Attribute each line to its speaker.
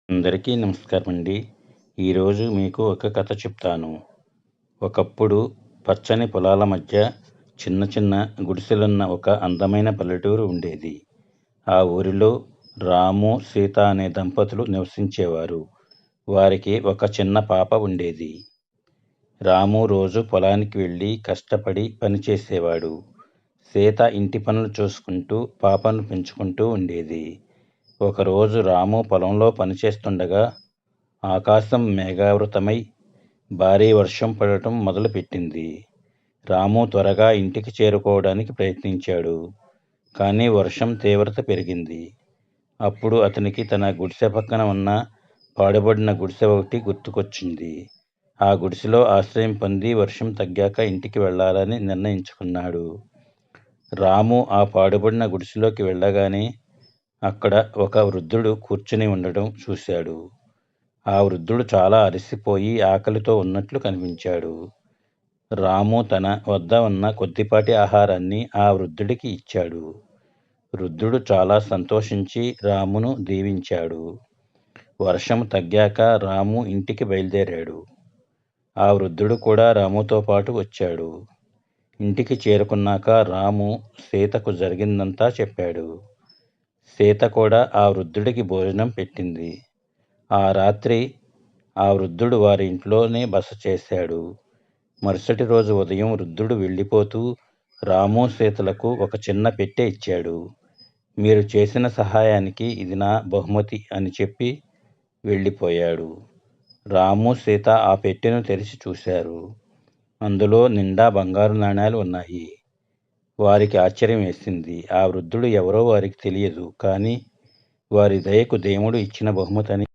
Speaker 1: అందరికీ నమస్కారం అండి. ఈరోజు మీకు ఒక కథ చెప్తాను. ఒకప్పుడు పచ్చని పొలాల మధ్య చిన్న చిన్న గుడిసెలున్న ఒక అందమైన పల్లెటూరు ఉండేది. ఆ ఊరిలో రాము, సీత అనే దంపతులు నివసించేవారు. వారికి ఒక చిన్న పాప ఉండేది. రాము రోజు పొలానికి వెళ్ళి కష్టపడి పనిచేసేవాడు. సీత ఇంటి పనులు చూసుకుంటూ పాపను పెంచుకుంటూ ఉండేది. ఒకరోజు రాము పొలంలో పనిచేస్తుండగా ఆకాశం మేఘావృతమై భారీ వర్షం పడటం మొదలుపెట్టింది. రాము త్వరగా ఇంటికి చేరుకోవడానికి ప్రయత్నించాడు. కానీ వర్షం తీవ్రత పెరిగింది. అప్పుడు అతనికి తన గుడిసె పక్కన ఉన్న పాడుబడిన గుడిసె ఒకటి గుర్తుకొచ్చింది. ఆ గుడిసెలో ఆశ్రయం పొంది వర్షం తగ్గాక ఇంటికి వెళ్ళాలని నిర్ణయించుకున్నాడు. రాము ఆ పాడుబడిన గుడిసెలోకి వెళ్ళగానే అక్కడ ఒక వృద్ధుడు కూర్చుని ఉండడం చూశాడు. ఆ వృద్ధుడు చాలా అలసిపోయి ఆకలితో ఉన్నట్లు కనిపించాడు. రాము తన వద్ద ఉన్న కొద్దిపాటి ఆహారాన్ని ఆ వృద్ధుడికి ఇచ్చాడు. వృద్ధుడు చాలా సంతోషించి రామును దీవించాడు. వర్షం తగ్గాక రాము ఇంటికి బయలుదేరాడు. ఆ వృద్ధుడు కూడా రాముతో పాటు వచ్చాడు. ఇంటికి చేరుకున్నాక రాము సీతకు జరిగిందంతా చెప్పాడు. సీత కూడా ఆ వృద్ధుడికి భోజనం పెట్టింది. ఆ రాత్రి ఆ వృద్ధుడు వారి ఇంట్లోనే బస చేశాడు. మరుసటి రోజు ఉదయం వృద్ధుడు వెళ్ళిపోతూ రాము, సీతలకు ఒక చిన్న పెట్టె ఇచ్చాడు. మీరు చేసిన సహాయానికి ఇది నా బహుమతి అని చెప్పి వెళ్ళిపోయాడు. రాము, సీత ఆ పెట్టెను తెరిచి చూశారు. అందులో నిండా బంగారు నాణేలు ఉన్నాయి. వారికి ఆశ్చర్యం వేసింది. ఆ వృద్ధుడు ఎవరో వారికి తెలియదు, కానీ వారి దయకు దేవుడు ఇచ్చిన బహుమతి అని